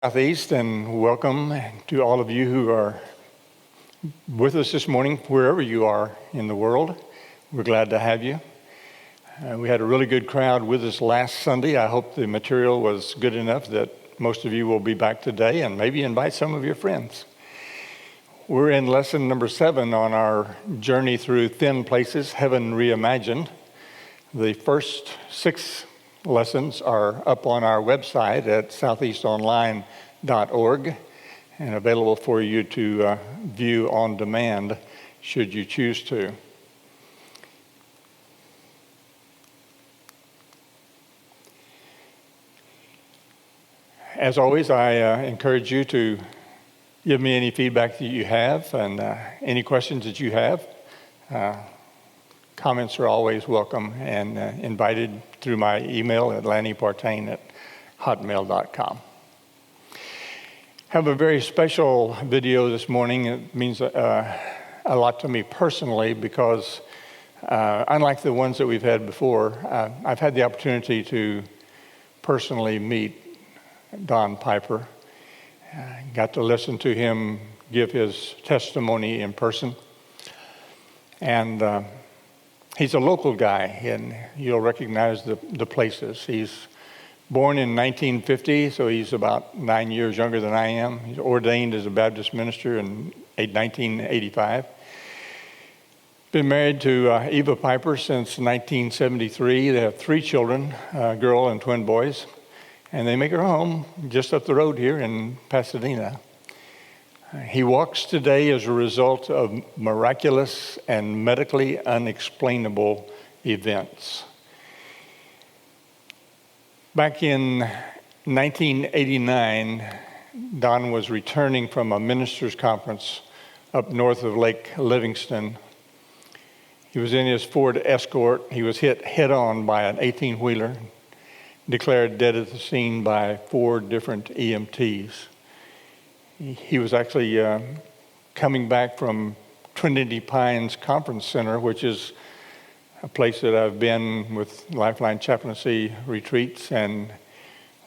Southeast, and welcome to all of you who are with us this morning, wherever you are in the world. We're glad to have you. We had a really good crowd with us last Sunday. I hope the material was good enough that most of you will be back today and maybe invite some of your friends. We're in lesson number 7 on our journey through Thin Places, Heaven Reimagined. The first 6 lessons are up on our website at southeastonline.org and available for you to view on demand should you choose to. As always, I encourage you to give me any feedback that you have and any questions that you have. Comments are always welcome and invited through my email at lannypartain@hotmail.com. Have a very special video this morning. It means a lot to me personally because unlike the ones that we've had before, I've had the opportunity to personally meet Don Piper. Got to listen to him give his testimony in person. And he's a local guy, and you'll recognize the places. He's born in 1950, so he's about 9 years younger than I am. He's ordained as a Baptist minister in 1985. Been married to Eva Piper since 1973. They have 3 children, a girl and twin boys, and they make her home just up the road here in Pasadena. He walks today as a result of miraculous and medically unexplainable events. Back in 1989, Don was returning from a minister's conference up north of Lake Livingston. He was in his Ford Escort. He was hit head-on by an 18-wheeler, declared dead at the scene by 4 different EMTs. He was actually coming back from Trinity Pines Conference Center, which is a place that I've been with Lifeline Chaplaincy retreats and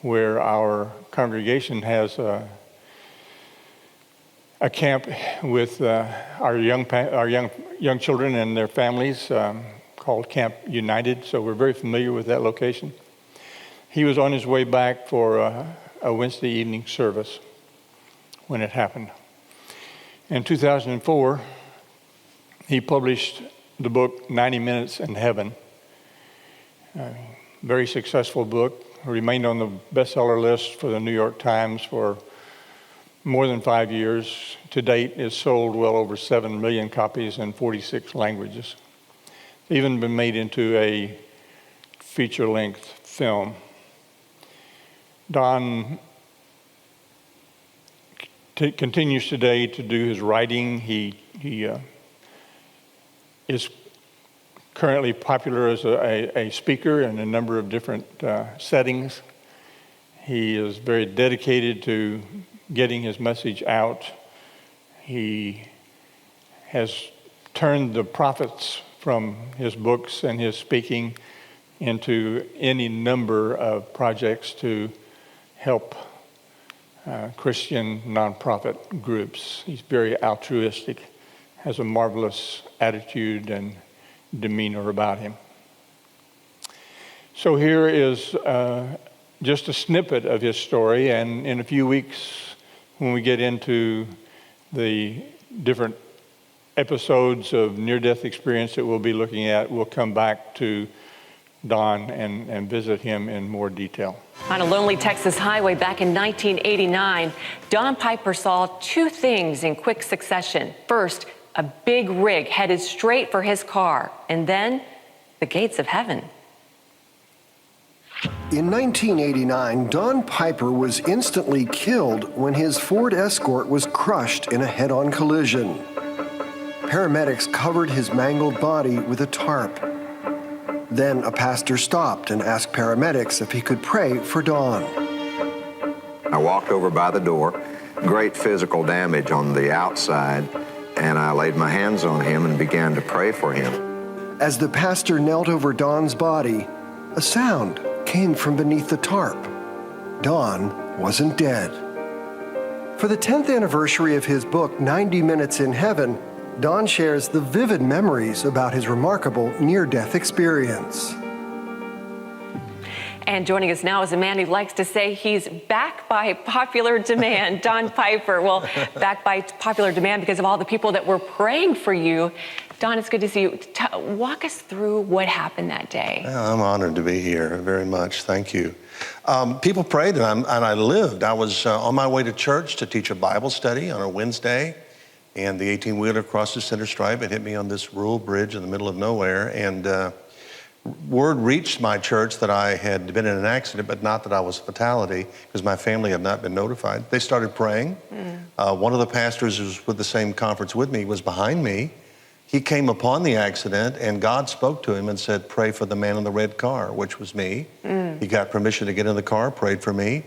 where our congregation has a camp with our young children and their families called Camp United. So we're very familiar with that location. He was on his way back for a Wednesday evening service when it happened. In 2004, he published the book 90 Minutes in Heaven. Very successful book. Remained on the bestseller list for the New York Times for more than 5 years. To date, it's sold well over 7 million copies in 46 languages. It's even been made into a feature-length film. Don continues today to do his writing. He is currently popular as a speaker in a number of different settings. He is very dedicated to getting his message out. He has turned the profits from his books and his speaking into any number of projects to help Christian nonprofit groups. He's very altruistic, has a marvelous attitude and demeanor about him. So here is just a snippet of his story, and in a few weeks when we get into the different episodes of near-death experience that we'll be looking at, we'll come back to Don and visit him in more detail. On a lonely Texas highway back in 1989, Don Piper saw 2 things in quick succession. First, a big rig headed straight for his car, and then the gates of heaven. In 1989, Don Piper was instantly killed when his Ford Escort was crushed in a head-on collision. Paramedics covered his mangled body with a tarp. Then a pastor stopped and asked paramedics if he could pray for Don. I walked over by the door, great physical damage on the outside, and I laid my hands on him and began to pray for him. As the pastor knelt over Don's body, a sound came from beneath the tarp. Don wasn't dead. For the 10th anniversary of his book, 90 Minutes in Heaven, Don shares the vivid memories about his remarkable near-death experience. And joining us now is a man who likes to say he's back by popular demand, Don Piper. Well, back by popular demand because of all the people that were praying for you. Don, it's good to see you. Walk us through what happened that day. I'm honored to be here, very much. Thank you. People prayed, and I lived. I was on my way to church to teach a Bible study on a Wednesday, and the 18-wheeler crossed the center stripe and hit me on this rural bridge in the middle of nowhere. And word reached my church that I had been in an accident, but not that I was a fatality, because my family had not been notified. They started praying. One of the pastors who was with the same conference with me was behind me. He came upon the accident, and God spoke to him and said, pray for the man in the red car, which was me. He got permission to get in the car, prayed for me.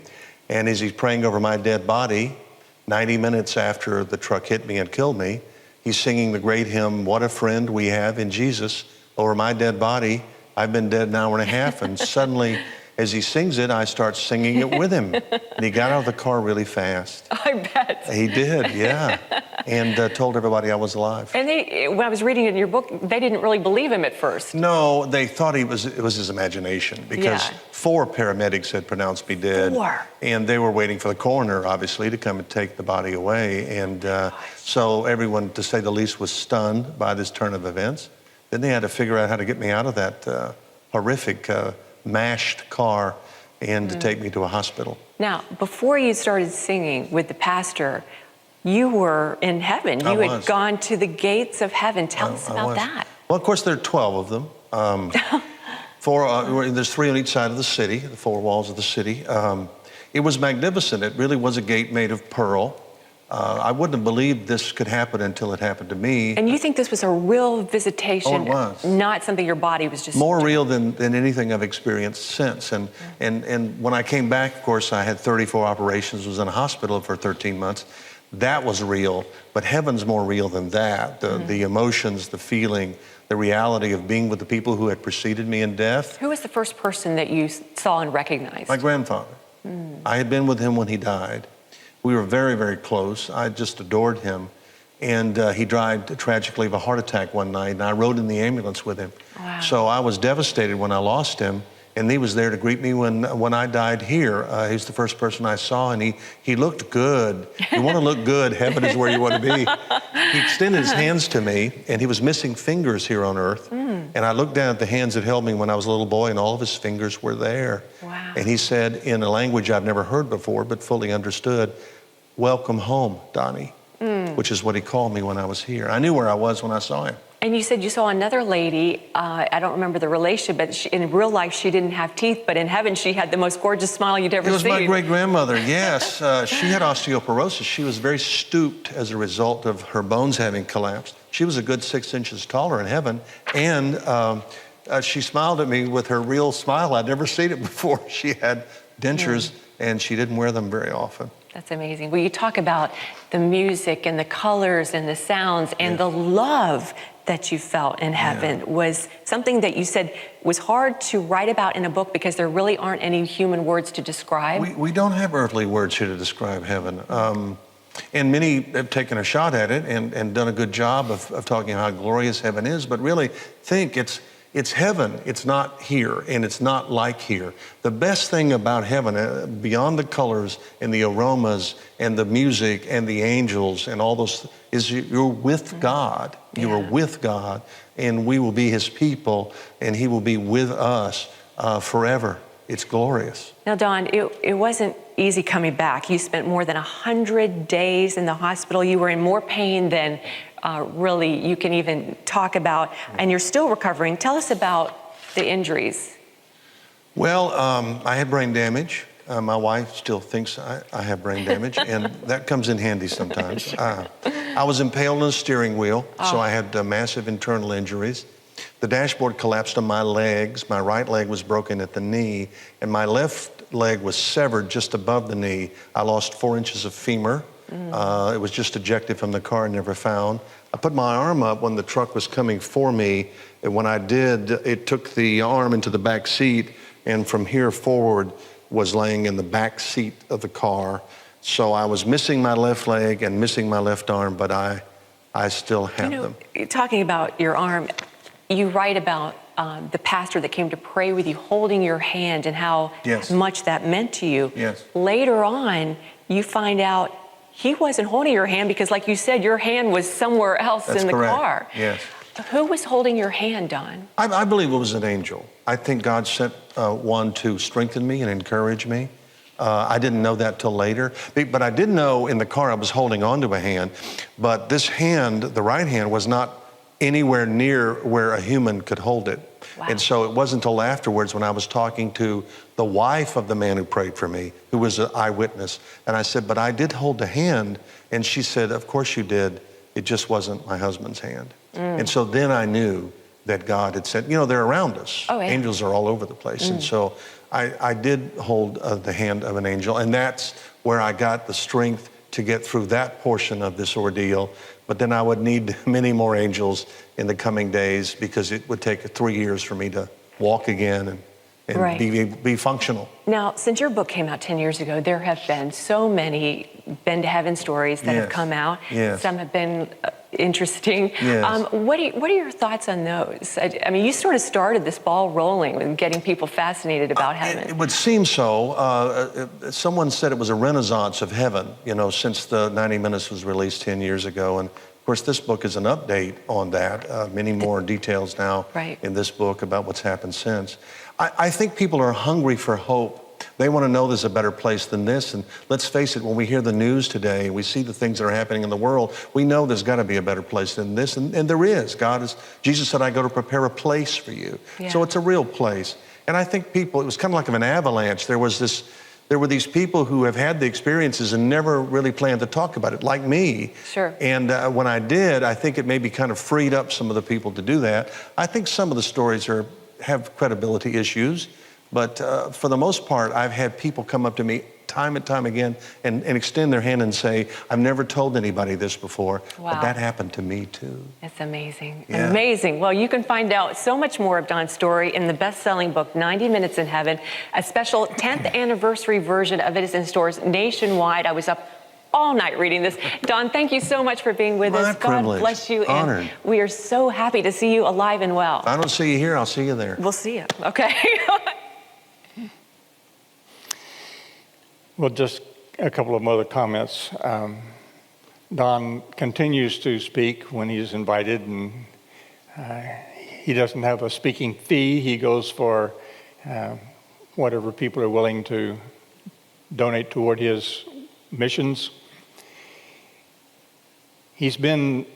And as he's praying over my dead body, 90 minutes after the truck hit me and killed me, he's singing the great hymn, What a Friend We Have in Jesus, over my dead body. I've been dead an hour and a half, and suddenly, as he sings it, I start singing it with him. And he got out of the car really fast. I bet. He did, yeah. And told everybody I was alive. And when I was reading in your book, they didn't really believe him at first. No, they thought it was his imagination, because 4 paramedics had pronounced me dead. 4. And they were waiting for the coroner, obviously, to come and take the body away. And so everyone, to say the least, was stunned by this turn of events. Then they had to figure out how to get me out of that horrific, mashed car and to take me to a hospital. Now, before you started singing with the pastor, you were in heaven. You had gone to the gates of heaven. Tell us about that. Well, of course, there are 12 of them. There's 3 on each side of the city, the 4 walls of the city. It was magnificent. It really was a gate made of pearl. I wouldn't have believed this could happen until it happened to me. And you think this was a real visitation? Oh, it was. Not something your body was just... More real than anything I've experienced since. And when I came back, of course, I had 34 operations, was in a hospital for 13 months. That was real, but heaven's more real than that. The emotions, the feeling, the reality of being with the people who had preceded me in death. Who was the first person that you saw and recognized? My grandfather. I had been with him when he died. We were very, very close. I just adored him. And he died tragically of a heart attack one night, and I rode in the ambulance with him. Wow. So I was devastated when I lost him, and he was there to greet me when I died here. He's the first person I saw, and he looked good. You want to look good, heaven is where you want to be. He extended his hands to me, and he was missing fingers here on earth. And I looked down at the hands that held me when I was a little boy, and all of his fingers were there. Wow. And he said, in a language I've never heard before, but fully understood, welcome home, Donnie, which is what he called me when I was here. I knew where I was when I saw him. And you said you saw another lady, I don't remember the relation, but in real life she didn't have teeth, but in heaven she had the most gorgeous smile you'd ever seen. It was my great-grandmother, yes. She had osteoporosis. She was very stooped as a result of her bones having collapsed. She was a good 6 inches taller in heaven, and she smiled at me with her real smile. I'd never seen it before. She had dentures, and she didn't wear them very often. That's amazing. Well, you talk about the music and the colors and the sounds and the love that you felt in heaven was something that you said was hard to write about in a book because there really aren't any human words to describe. We don't have earthly words here to describe heaven. And many have taken a shot at it and done a good job of talking how glorious heaven is, but really think it's heaven. It's not here, and it's not like here. The best thing about heaven, beyond the colors and the aromas and the music and the angels and all those, is you're with God. You are with God, and we will be his people, and he will be with us forever. It's glorious. Now, Don, it wasn't easy coming back. You spent more than 100 days in the hospital. You were in more pain than really you can even talk about, and you're still recovering. Tell us about the injuries. Well, I had brain damage. My wife still thinks I have brain damage, and that comes in handy sometimes. I was impaled on a steering wheel, so I had massive internal injuries. The dashboard collapsed on my legs. My right leg was broken at the knee, and my left leg was severed just above the knee. I lost 4 inches of femur. It was just ejected from the car and never found. I put my arm up when the truck was coming for me, and when I did, it took the arm into the back seat, and from here forward was laying in the back seat of the car. So I was missing my left leg and missing my left arm, but I still have them. Talking about your arm, you write about the pastor that came to pray with you, holding your hand, and how much that meant to you. Yes. Later on, you find out he wasn't holding your hand because, like you said, your hand was somewhere else in the car. Yes. Who was holding your hand, Don? I believe it was an angel. I think God sent one to strengthen me and encourage me. I didn't know that till later, but I did know in the car I was holding onto a hand, but this hand, the right hand, was not anywhere near where a human could hold it. Wow. And so it wasn't until afterwards when I was talking to the wife of the man who prayed for me, who was an eyewitness, and I said, but I did hold the hand, and she said, of course you did, it just wasn't my husband's hand. And so then I knew that God had said, they're around us. Oh, yeah. Angels are all over the place. And so I did hold the hand of an angel, and that's where I got the strength to get through that portion of this ordeal. But then I would need many more angels in the coming days because it would take 3 years for me to walk again and be functional. Now, since your book came out 10 years ago, there have been so many been to heaven stories that have come out. Some have been interesting. What are your thoughts on those? I mean, you sort of started this ball rolling and getting people fascinated about heaven. It would seem so. Someone said it was a renaissance of heaven, since the 90 Minutes was released 10 years ago. And of course, this book is an update on that. Many more details now in this book about what's happened since. I think people are hungry for hope. They want to know there's a better place than this. And let's face it, when we hear the news today, we see the things that are happening in the world, we know there's got to be a better place than this. And there is. Jesus said, I go to prepare a place for you. So it's a real place. And I think people, it was kind of like an avalanche. There were these people who have had the experiences and never really planned to talk about it, like me. Sure. And when I did, I think it maybe kind of freed up some of the people to do that. I think some of the stories have credibility issues, but for the most part, I've had people come up to me time and time again and extend their hand and say, I've never told anybody this before, but that happened to me too. It's amazing. Amazing. Well, you can find out so much more of Don's story in the best-selling book, 90 Minutes in Heaven. A special 10th anniversary version of it is in stores nationwide. I was up all night reading this. Don, thank you so much for being with us. God bless you. Honored. And we are so happy to see you alive and well. If I don't see you here, I'll see you there. We'll see you. Okay. Well, just a couple of other comments. Don continues to speak when he's invited, and he doesn't have a speaking fee. He goes for whatever people are willing to donate toward his missions. He's been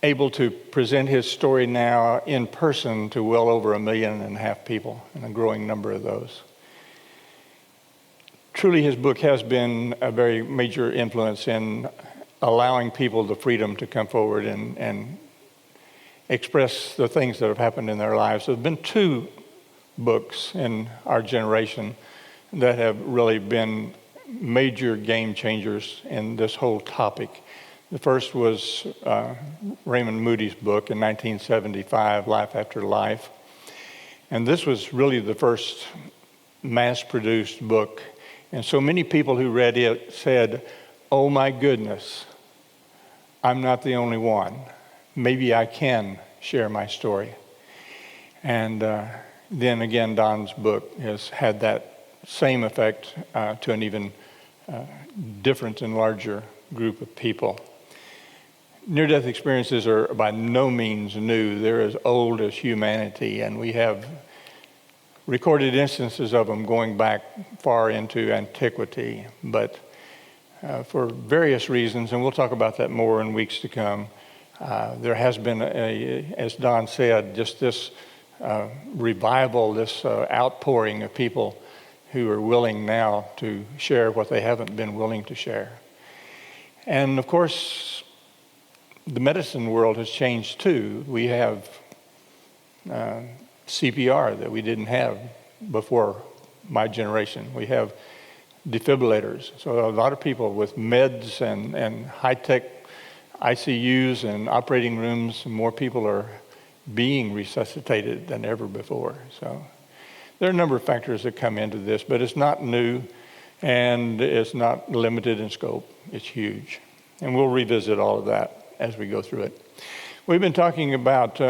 able to present his story now in person to well over 1.5 million people, and a growing number of those. Truly, his book has been a very major influence in allowing people the freedom to come forward and express the things that have happened in their lives. There have been 2 books in our generation that have really been major game changers in this whole topic. The first was Raymond Moody's book in 1975, Life After Life. And this was really the first mass-produced book. And so many people who read it said, oh my goodness, I'm not the only one. Maybe I can share my story. And then again, Don's book has had that same effect to an even different and larger group of people. Near-death experiences are by no means new. They're as old as humanity, and we have recorded instances of them going back far into antiquity. But for various reasons, and we'll talk about that more in weeks to come, there has been, as Don said, just this revival, this outpouring of people who are willing now to share what they haven't been willing to share. And of course, the medicine world has changed too. We have CPR that we didn't have before my generation. We have defibrillators. So a lot of people with meds and high-tech ICUs and operating rooms, more people are being resuscitated than ever before. So there are a number of factors that come into this, but it's not new. And it's not limited in scope. It's huge. And we'll revisit all of that as we go through it. We've been talking about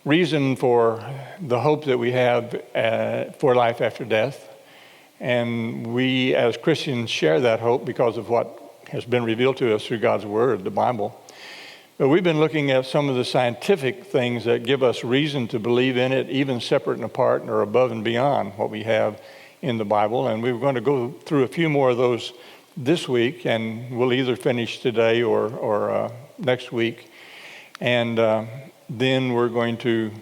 reason for the hope that we have for life after death. And we as Christians share that hope because of what has been revealed to us through God's Word, the Bible. But we've been looking at some of the scientific things that give us reason to believe in it, even separate and apart or above and beyond what we have in the Bible. And we're going to go through a few more of those this week, and we'll either finish today or next week. And then we're going to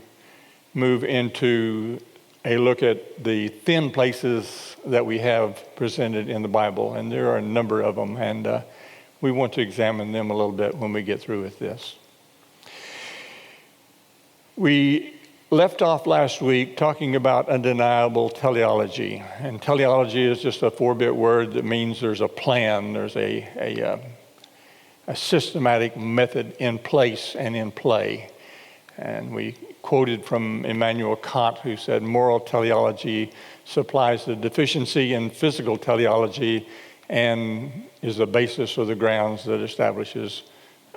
move into a look at the thin places that we have presented in the Bible. And there are a number of them, and we want to examine them a little bit when we get through with this. We left off last week talking about undeniable teleology. And teleology is just a 4-bit word that means there's a plan, there's a systematic method in place and in play. And we quoted from Immanuel Kant, who said, moral teleology supplies the deficiency in physical teleology and is the basis or the grounds that establishes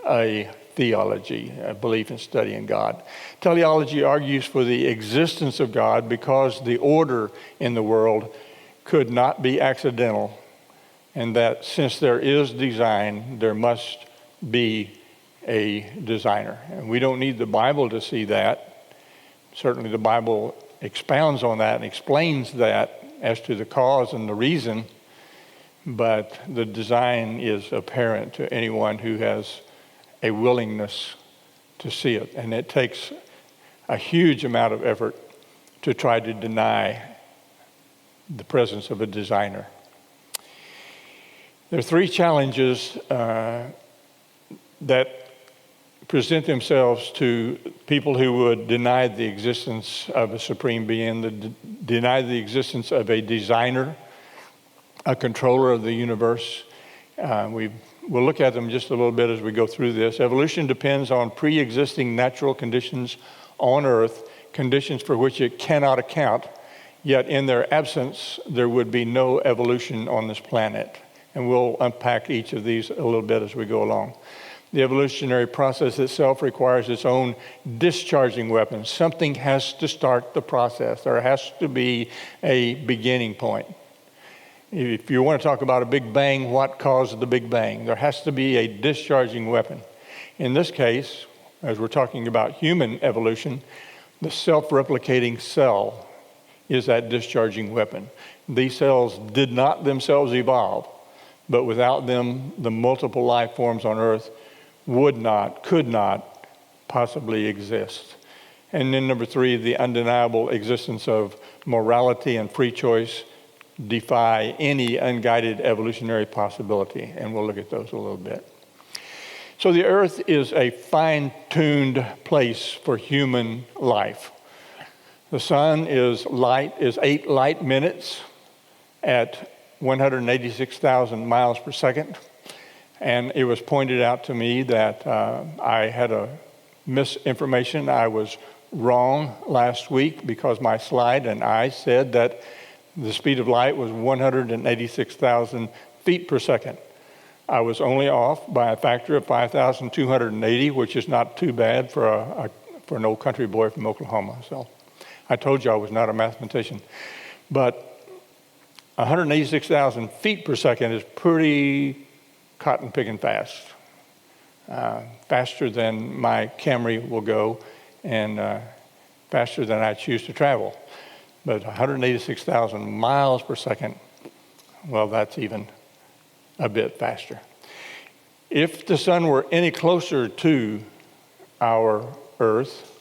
a theology, a belief and study in God. Teleology argues for the existence of God because the order in the world could not be accidental, and that since there is design, there must be a designer. And we don't need the Bible to see that. Certainly the Bible expounds on that and explains that as to the cause and the reason, but the design is apparent to anyone who has a willingness to see it. And it takes a huge amount of effort to try to deny the presence of a designer. There are 3 challenges that present themselves to people who would deny the existence of a supreme being, deny the existence of a designer, a controller of the universe. We'll look at them just a little bit as we go through this. Evolution depends on pre-existing natural conditions on Earth, conditions for which it cannot account, yet in their absence, there would be no evolution on this planet. And we'll unpack each of these a little bit as we go along. The evolutionary process itself requires its own discharging weapon. Something has to start the process. There has to be a beginning point. If you want to talk about a big bang, what caused the big bang? There has to be a discharging weapon. In this case, as we're talking about human evolution, the self-replicating cell is that discharging weapon. These cells did not themselves evolve, but without them, the multiple life forms on Earth could not possibly exist. And then number 3, the undeniable existence of morality and free choice defy any unguided evolutionary possibility. And we'll look at those a little bit. So the Earth is a fine-tuned place for human life. The sun is 8 light minutes at 186,000 miles per second. And it was pointed out to me that I had a misinformation. I was wrong last week because my slide and I said that the speed of light was 186,000 feet per second. I was only off by a factor of 5,280, which is not too bad for an old country boy from Oklahoma. So I told you I was not a mathematician. But 186,000 feet per second is pretty cotton picking fast, faster than my Camry will go and faster than I choose to travel. But 186,000 miles per second, well, that's even a bit faster. If the sun were any closer to our Earth,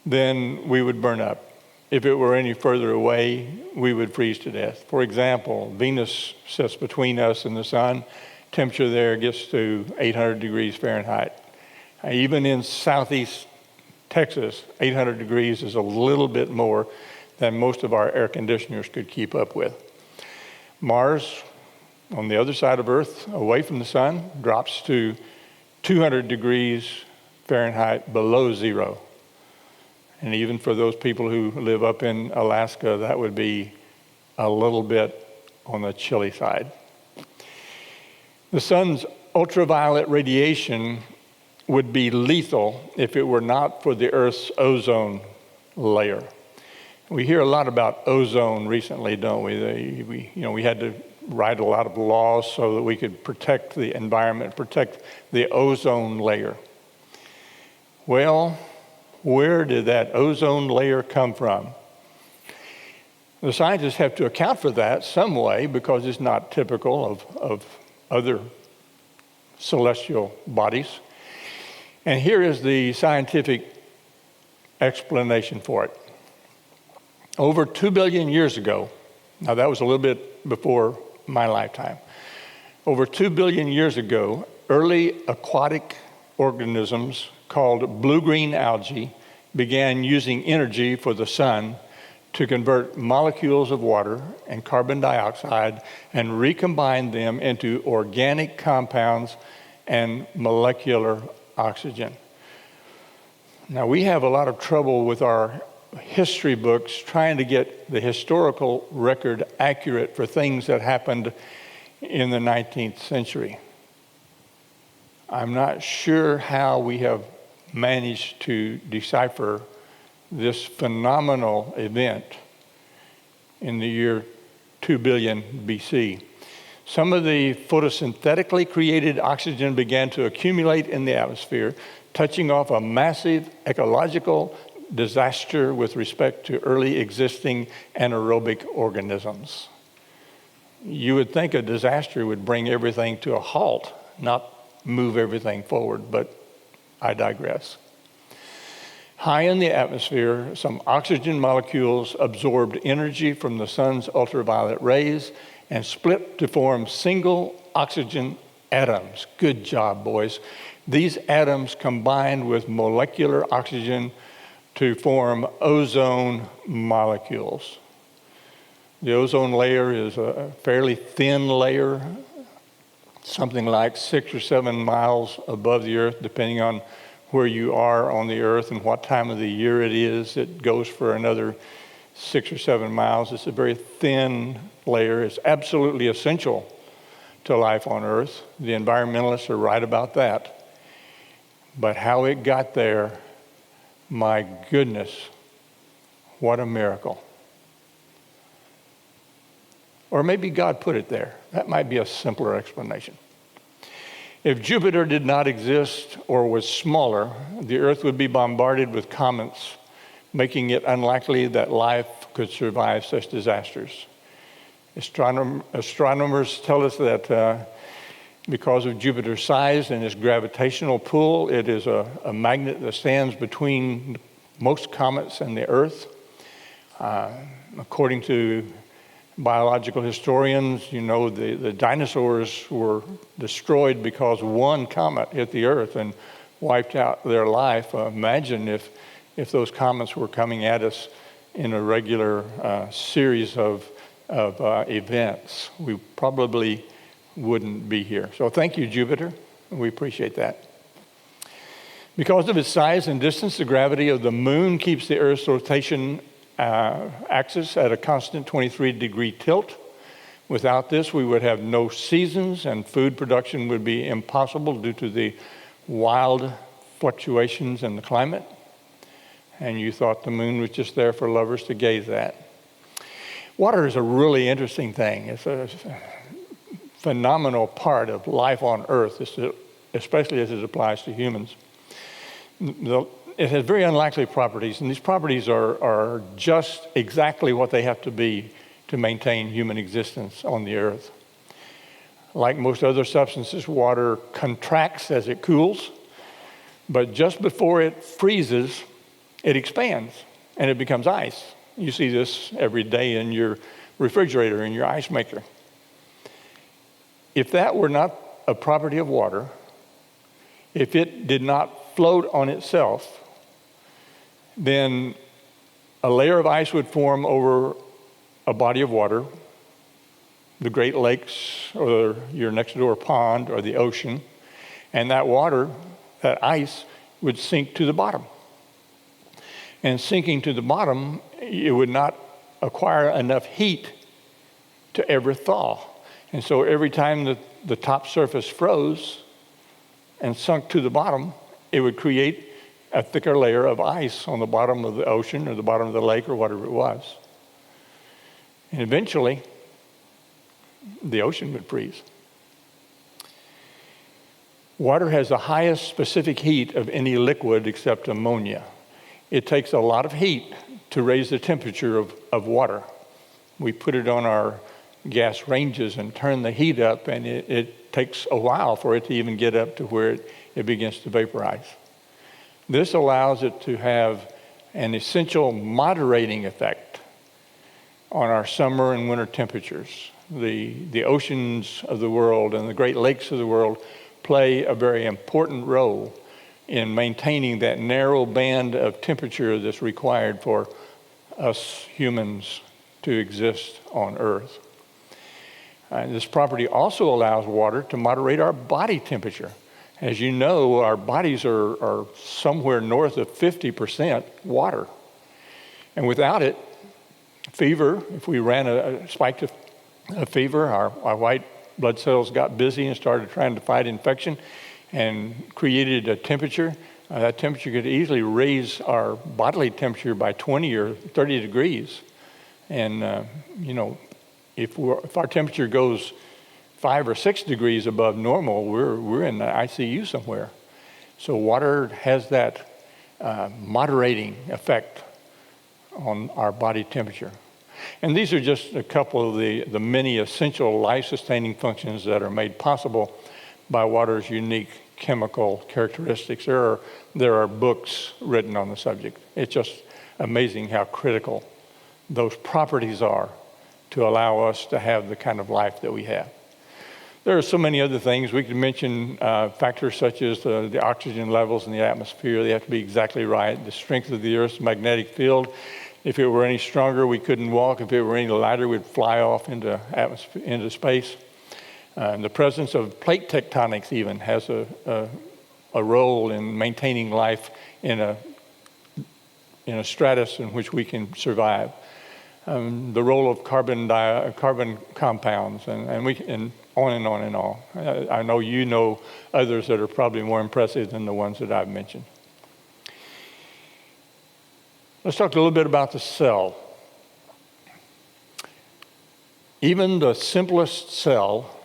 then we would burn up. If it were any further away, we would freeze to death. For example, Venus sits between us and the sun. Temperature there gets to 800 degrees Fahrenheit. Even in southeast Texas, 800 degrees is a little bit more than most of our air conditioners could keep up with. Mars, on the other side of Earth, away from the sun, drops to 200 degrees Fahrenheit below zero. And even for those people who live up in Alaska, that would be a little bit on the chilly side. The sun's ultraviolet radiation would be lethal if it were not for the Earth's ozone layer. We hear a lot about ozone recently, don't we? We had to write a lot of laws so that we could protect the environment, protect the ozone layer. Well, where did that ozone layer come from? The scientists have to account for that some way because it's not typical of other celestial bodies. And here is the scientific explanation for it. Over 2 billion years ago, now that was a little bit before my lifetime, over 2 billion years ago, early aquatic organisms called blue-green algae began using energy for the sun to convert molecules of water and carbon dioxide and recombine them into organic compounds and molecular oxygen. Now, we have a lot of trouble with our history books trying to get the historical record accurate for things that happened in the 19th century. I'm not sure how we have managed to decipher this phenomenal event in the year 2 billion BC. Some of the photosynthetically created oxygen began to accumulate in the atmosphere, touching off a massive ecological disaster with respect to early existing anaerobic organisms. You would think a disaster would bring everything to a halt, not move everything forward, but I digress. High in the atmosphere, some oxygen molecules absorbed energy from the sun's ultraviolet rays and split to form single oxygen atoms. Good job, boys. These atoms combined with molecular oxygen to form ozone molecules. The ozone layer is a fairly thin layer, something like 6 or 7 miles above the Earth, depending on where you are on the Earth and what time of the year it is. It goes for another 6 or 7 miles. It's a very thin layer. It's absolutely essential to life on Earth. The environmentalists are right about that. But how it got there, my goodness, what a miracle. Or maybe God put it there. That might be a simpler explanation. If Jupiter did not exist or was smaller, the Earth would be bombarded with comets, making it unlikely that life could survive such disasters. Astronomers tell us that because of Jupiter's size and its gravitational pull, it is a magnet that stands between most comets and the Earth. According to biological historians, the dinosaurs were destroyed because one comet hit the Earth and wiped out their life. Imagine if those comets were coming at us in a regular series of events. We probably wouldn't be here. So thank you, Jupiter. We appreciate that. Because of its size and distance, the gravity of the moon keeps the Earth's rotation axis at a constant 23-degree tilt. Without this, we would have no seasons and food production would be impossible due to the wild fluctuations in the climate. And you thought the moon was just there for lovers to gaze at. Water is a really interesting thing. It's a phenomenal part of life on Earth, especially as it applies to humans. It has very unlikely properties, and these properties are just exactly what they have to be to maintain human existence on the Earth. Like most other substances, water contracts as it cools, but just before it freezes, it expands and it becomes ice. You see this every day in your refrigerator, in your ice maker. If that were not a property of water, if it did not float on itself, then a layer of ice would form over a body of water, the Great Lakes or your next door pond or the ocean, and that water, that ice, would sink to the bottom. And sinking to the bottom, it would not acquire enough heat to ever thaw. And so every time the top surface froze and sunk to the bottom, it would create a thicker layer of ice on the bottom of the ocean or the bottom of the lake or whatever it was. And eventually, the ocean would freeze. Water has the highest specific heat of any liquid except ammonia. It takes a lot of heat to raise the temperature of water. We put it on our gas ranges and turn the heat up, and it takes a while for it to even get up to where it begins to vaporize. This allows it to have an essential moderating effect on our summer and winter temperatures. The oceans of the world and the Great Lakes of the world play a very important role in maintaining that narrow band of temperature that's required for us humans to exist on Earth. This property also allows water to moderate our body temperature. As you know, our bodies are somewhere north of 50% water. And without it, fever, if we ran a spike of fever, our white blood cells got busy and started trying to fight infection and created a temperature. That temperature could easily raise our bodily temperature by 20 or 30 degrees. And, if our temperature goes 5 or 6 degrees above normal, we're in the ICU somewhere. So water has that moderating effect on our body temperature. And these are just a couple of the many essential life-sustaining functions that are made possible by water's unique chemical characteristics. There are books written on the subject. It's just amazing how critical those properties are to allow us to have the kind of life that we have. There are so many other things. We could mention factors such as the oxygen levels in the atmosphere. They have to be exactly right. The strength of the Earth's magnetic field. If it were any stronger, we couldn't walk. If it were any lighter, we'd fly off into space. The presence of plate tectonics even has a role in maintaining life in a stratus in which we can survive. The role of carbon compounds, and on and on and on. I know you know others that are probably more impressive than the ones that I've mentioned. Let's talk a little bit about the cell. Even the simplest cell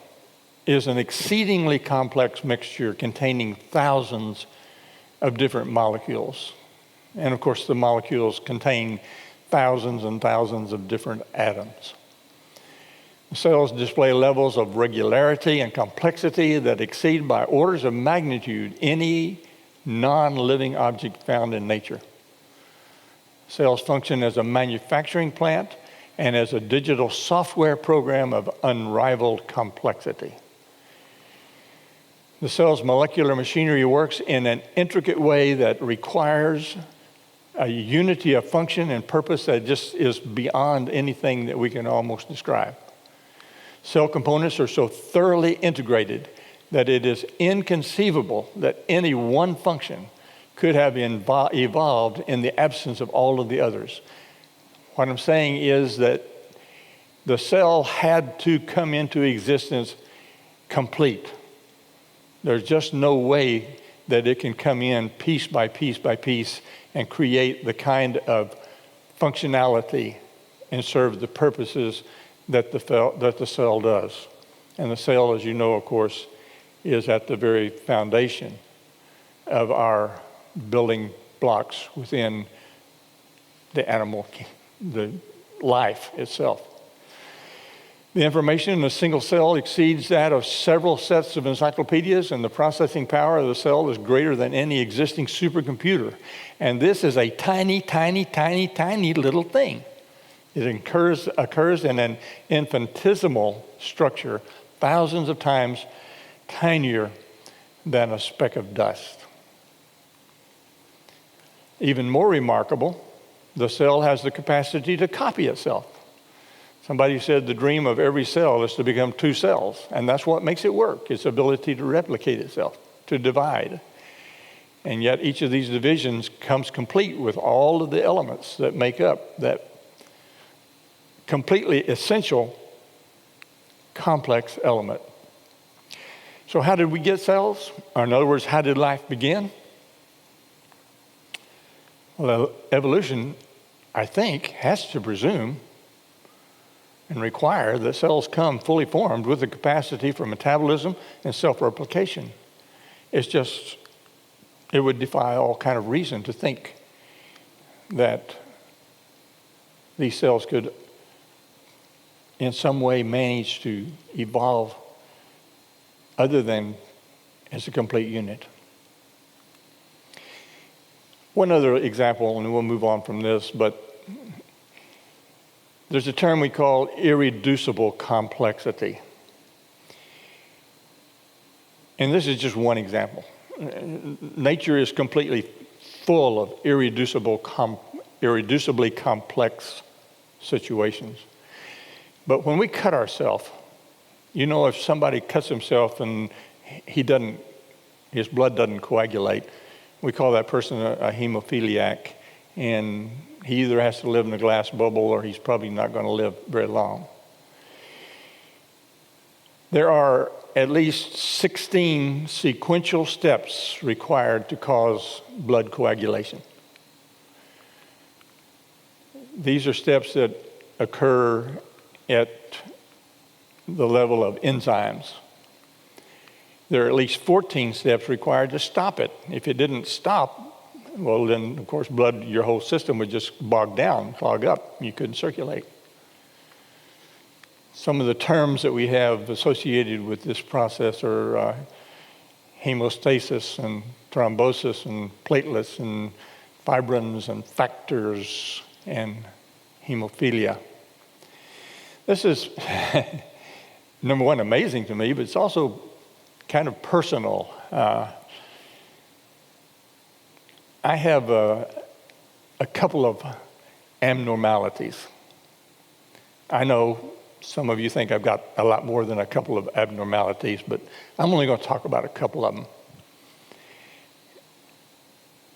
is an exceedingly complex mixture containing thousands of different molecules. And of course, the molecules contain thousands and thousands of different atoms. Cells display levels of regularity and complexity that exceed by orders of magnitude any non-living object found in nature. Cells function as a manufacturing plant and as a digital software program of unrivaled complexity. The cell's molecular machinery works in an intricate way that requires a unity of function and purpose that just is beyond anything that we can almost describe. Cell components are so thoroughly integrated that it is inconceivable that any one function could have evolved in the absence of all of the others. What I'm saying is that the cell had to come into existence complete. There's just no way that it can come in piece by piece by piece and create the kind of functionality and serve the purposes that the cell does. And the cell, as you know, of course, is at the very foundation of our building blocks within the life itself. The information in a single cell exceeds that of several sets of encyclopedias, and the processing power of the cell is greater than any existing supercomputer. And this is a tiny, tiny, tiny, tiny little thing. It occurs in an infinitesimal structure, thousands of times tinier than a speck of dust. Even more remarkable, the cell has the capacity to copy itself. Somebody said the dream of every cell is to become two cells, and that's what makes it work, its ability to replicate itself, to divide. And yet each of these divisions comes complete with all of the elements that make up that completely essential complex element. So how did we get cells? Or in other words, how did life begin? Well, evolution, I think, has to presume and require that cells come fully formed with the capacity for metabolism and self-replication. It's just, it would defy all kind of reason to think that these cells could in some way manage to evolve other than as a complete unit. One other example, and we'll move on from this, but there's a term we call irreducible complexity. And this is just one example. Nature is completely full of irreducibly complex situations. But when we cut ourselves, you know, if somebody cuts himself and his blood doesn't coagulate, we call that person a hemophiliac, and he either has to live in a glass bubble or he's probably not going to live very long. There are at least 16 sequential steps required to cause blood coagulation. These are steps that occur at the level of enzymes. There are at least 14 steps required to stop it. If it didn't stop, well, then, of course, your whole system would just bog down, clog up. You couldn't circulate. Some of the terms that we have associated with this process are hemostasis and thrombosis and platelets and fibrins and factors and hemophilia. This is, number one, amazing to me, but it's also kind of personal. I have a couple of abnormalities. I know some of you think I've got a lot more than a couple of abnormalities, but I'm only going to talk about a couple of them.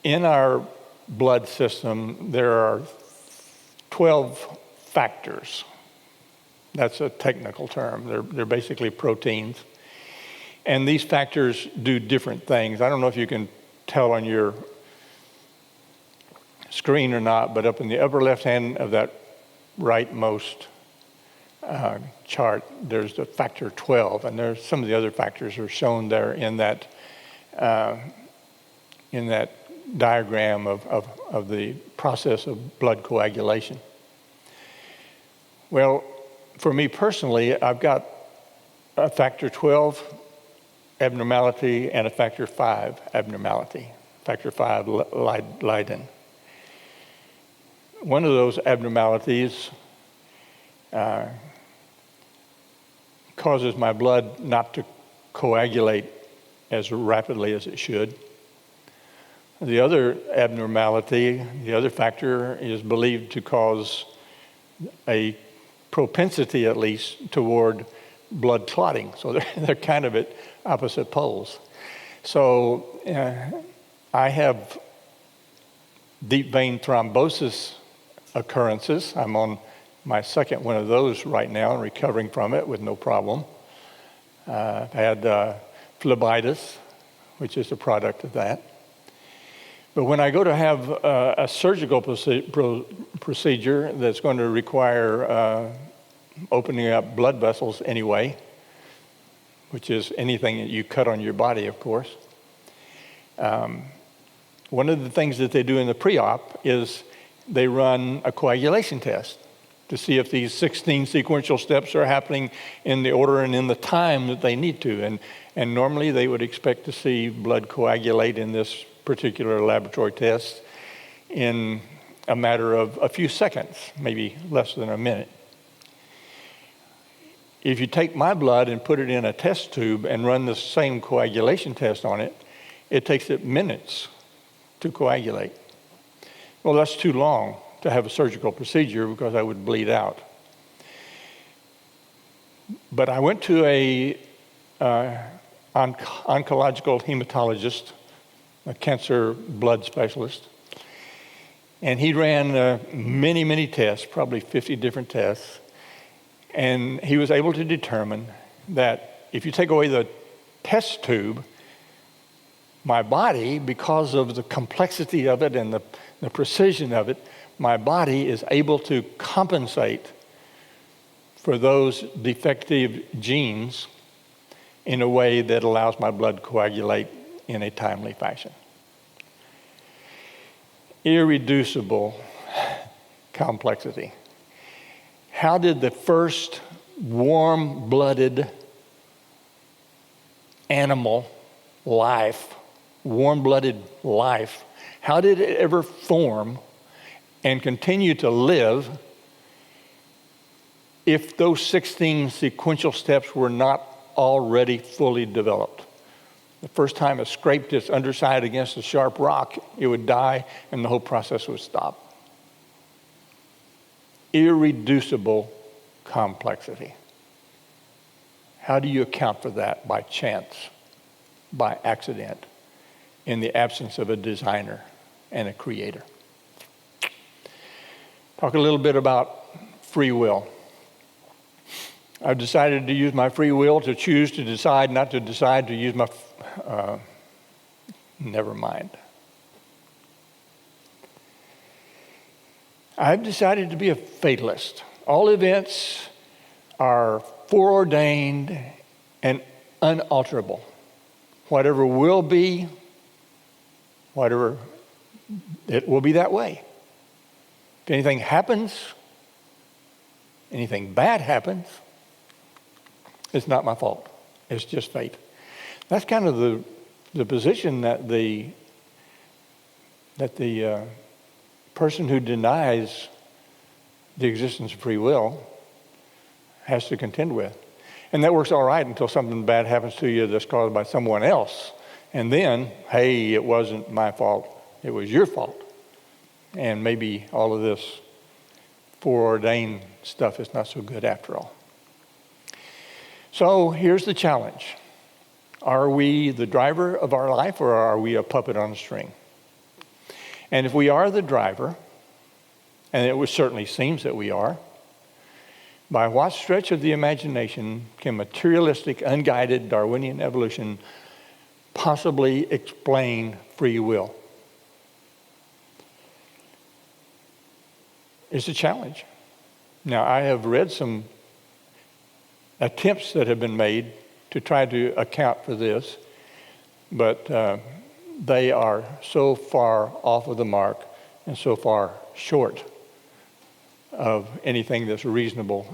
In our blood system, there are 12 factors. That's a technical term. They're basically proteins. And these factors do different things. I don't know if you can tell on your screen or not, but up in the upper left hand of that rightmost chart, there's the factor 12, and there's some of the other factors are shown there in that diagram of the process of blood coagulation. Well, for me personally, I've got a factor 12 abnormality and a factor 5 abnormality, factor 5 Leiden. One of those abnormalities causes my blood not to coagulate as rapidly as it should. The other abnormality, the other factor, is believed to cause a propensity, at least, toward blood clotting. So they're kind of at opposite poles. So I have deep vein thrombosis occurrences. I'm on my second one of those right now and recovering from it with no problem. I've had phlebitis, which is a product of that. But when I go to have a surgical procedure that's going to require opening up blood vessels anyway, which is anything that you cut on your body, of course, one of the things that they do in the pre-op is they run a coagulation test to see if these 16 sequential steps are happening in the order and in the time that they need to. And normally they would expect to see blood coagulate in this particular laboratory test in a matter of a few seconds, maybe less than a minute. If you take my blood and put it in a test tube and run the same coagulation test on it, it takes it minutes to coagulate. Well, that's too long to have a surgical procedure because I would bleed out. But I went to a oncological hematologist, a cancer blood specialist, and he ran many tests, probably 50 different tests, And he was able to determine that if you take away the test tube, my body, because of the complexity of it and the precision of it, my body is able to compensate for those defective genes in a way that allows my blood to coagulate in a timely fashion. Irreducible complexity. How did the first warm-blooded animal life, warm-blooded life, how did it ever form and continue to live if those 16 sequential steps were not already fully developed? The first time it scraped its underside against a sharp rock, it would die and the whole process would stop. Irreducible complexity. How do you account for that? By chance, by accident, in the absence of a designer and a creator. Talk a little bit about free will. I've decided to use my free will to choose to decide, not to decide to use my, never mind. I've decided to be a fatalist. All events are foreordained and unalterable. Whatever will be, whatever, it will be that way. If anything happens, anything bad happens, it's not my fault. It's just fate. That's kind of the position that the person who denies the existence of free will has to contend with. And that works all right until something bad happens to you that's caused by someone else. And then, hey, it wasn't my fault. It was your fault. And maybe all of this foreordained stuff is not so good after all. So here's the challenge. Are we the driver of our life, or are we a puppet on a string? And if we are the driver, and it certainly seems that we are, by what stretch of the imagination can materialistic, unguided Darwinian evolution possibly explain free will? It's a challenge. Now, I have read some attempts that have been made to try to account for this, but they are so far off of the mark and so far short of anything that's reasonable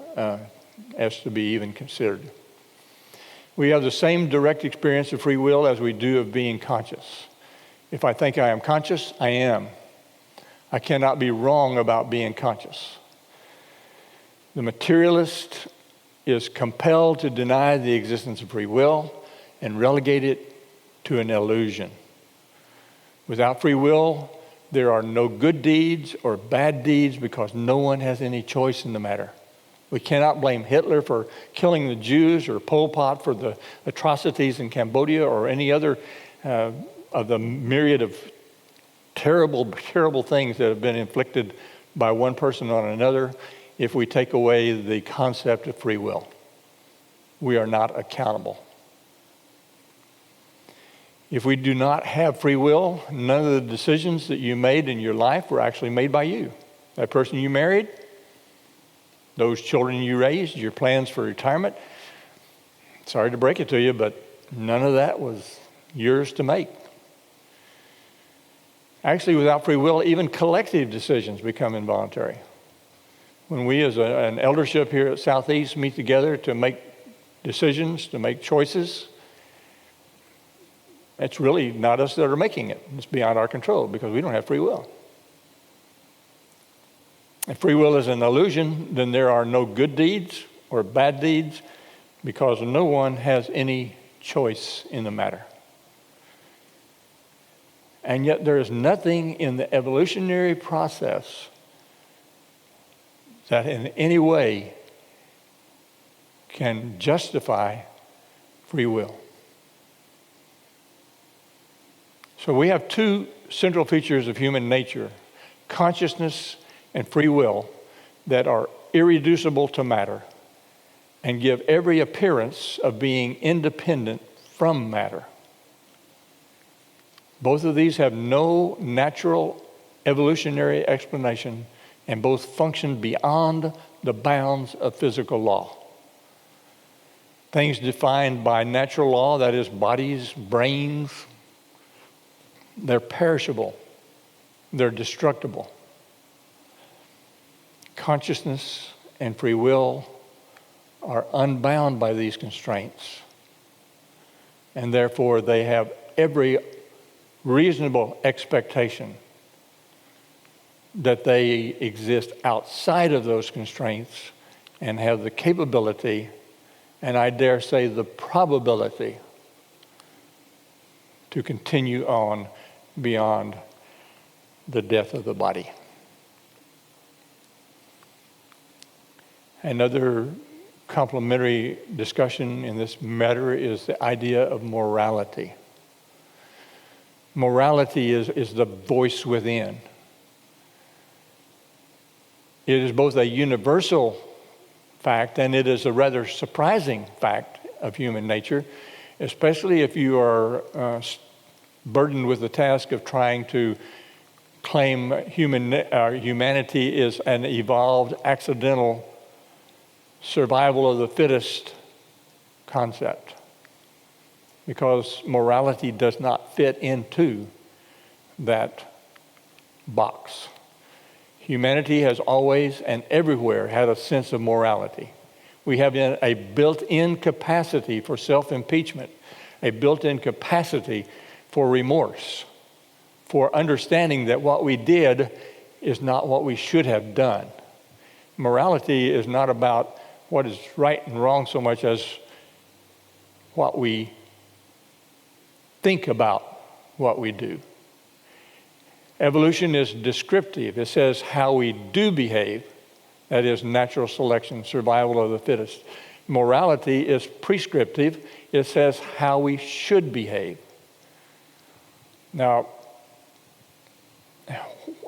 as to be even considered. We have the same direct experience of free will as we do of being conscious. If I think I am conscious, I am. I cannot be wrong about being conscious. The materialist is compelled to deny the existence of free will and relegate it to an illusion. Without free will, there are no good deeds or bad deeds because no one has any choice in the matter. We cannot blame Hitler for killing the Jews or Pol Pot for the atrocities in Cambodia or any other of the myriad of terrible, terrible things that have been inflicted by one person on another if we take away the concept of free will. We are not accountable. If we do not have free will, none of the decisions that you made in your life were actually made by you. That person you married, those children you raised, your plans for retirement, sorry to break it to you, but none of that was yours to make. Actually, without free will, even collective decisions become involuntary. When we as an eldership here at Southeast meet together to make decisions, to make choices, it's really not us that are making it. It's beyond our control because we don't have free will. If free will is an illusion, then there are no good deeds or bad deeds because no one has any choice in the matter. And yet there is nothing in the evolutionary process that in any way can justify free will. So we have two central features of human nature, consciousness and free will, that are irreducible to matter and give every appearance of being independent from matter. Both of these have no natural evolutionary explanation, and both function beyond the bounds of physical law. Things defined by natural law, that is, bodies, brains, they're perishable, they're destructible. Consciousness and free will are unbound by these constraints, and therefore they have every reasonable expectation that they exist outside of those constraints and have the capability, and I dare say the probability, to continue on beyond the death of the body. Another complementary discussion in this matter is the idea of morality. Morality is the voice within. It is both a universal fact and it is a rather surprising fact of human nature, especially if you are burdened with the task of trying to claim humanity is an evolved, accidental survival of the fittest concept. Because morality does not fit into that box. Humanity has always and everywhere had a sense of morality. We have a built-in capacity for self-impeachment, a built-in capacity for remorse, for understanding that what we did is not what we should have done. Morality is not about what is right and wrong so much as what we think about what we do. Evolution is descriptive. It says how we do behave. That is natural selection, survival of the fittest. Morality is prescriptive. It says how we should behave. Now,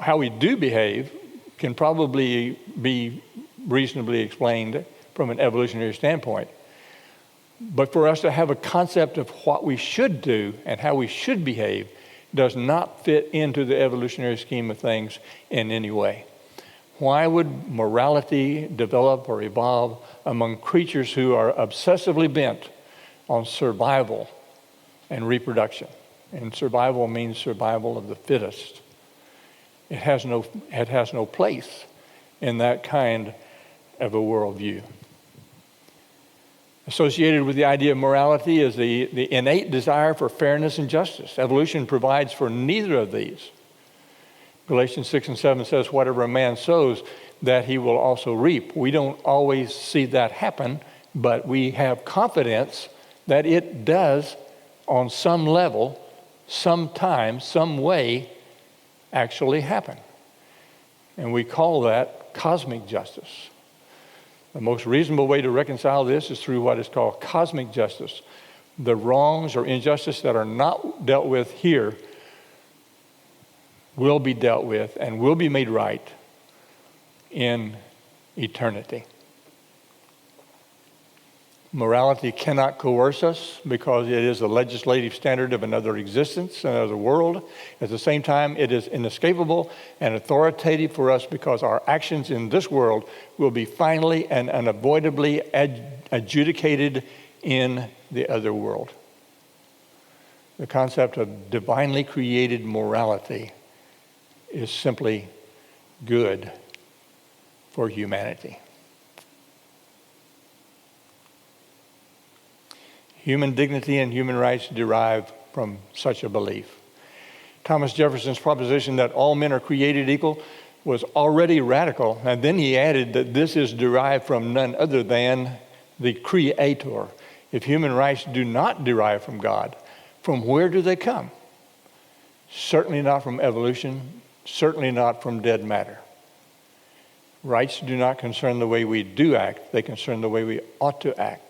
how we do behave can probably be reasonably explained from an evolutionary standpoint. But for us to have a concept of what we should do and how we should behave does not fit into the evolutionary scheme of things in any way. Why would morality develop or evolve among creatures who are obsessively bent on survival and reproduction? And survival means survival of the fittest. It has no place in that kind of a worldview. Associated with the idea of morality is the innate desire for fairness and justice. Evolution provides for neither of these. Galatians 6 and 7 says, whatever a man sows, that he will also reap. We don't always see that happen, but we have confidence that it does on some level, sometime, some way, actually happen. And we call that cosmic justice. The most reasonable way to reconcile this is through what is called cosmic justice. The wrongs or injustice that are not dealt with here will be dealt with and will be made right in eternity. Morality cannot coerce us because it is the legislative standard of another existence, another world. At the same time, it is inescapable and authoritative for us because our actions in this world will be finally and unavoidably adjudicated in the other world. The concept of divinely created morality is simply good for humanity. Human dignity and human rights derive from such a belief. Thomas Jefferson's proposition that all men are created equal was already radical, and then he added that this is derived from none other than the Creator. If human rights do not derive from God, from where do they come? Certainly not from evolution, certainly not from dead matter. Rights do not concern the way we do act, they concern the way we ought to act.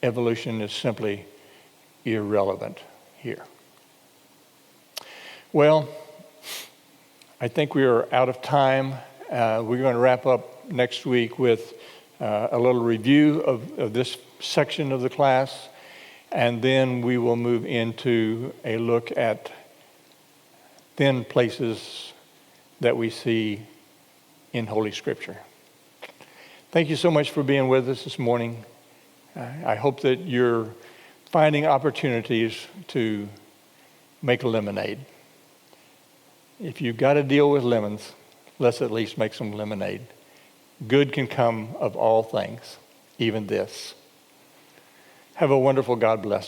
Evolution is simply irrelevant here. Well, I think we are out of time. We're going to wrap up next week with a little review of this section of the class, and then we will move into a look at thin places that we see in Holy Scripture. Thank you so much for being with us this morning. I hope that you're finding opportunities to make lemonade. If you've got to deal with lemons, let's at least make some lemonade. Good can come of all things, even this. Have a wonderful God bless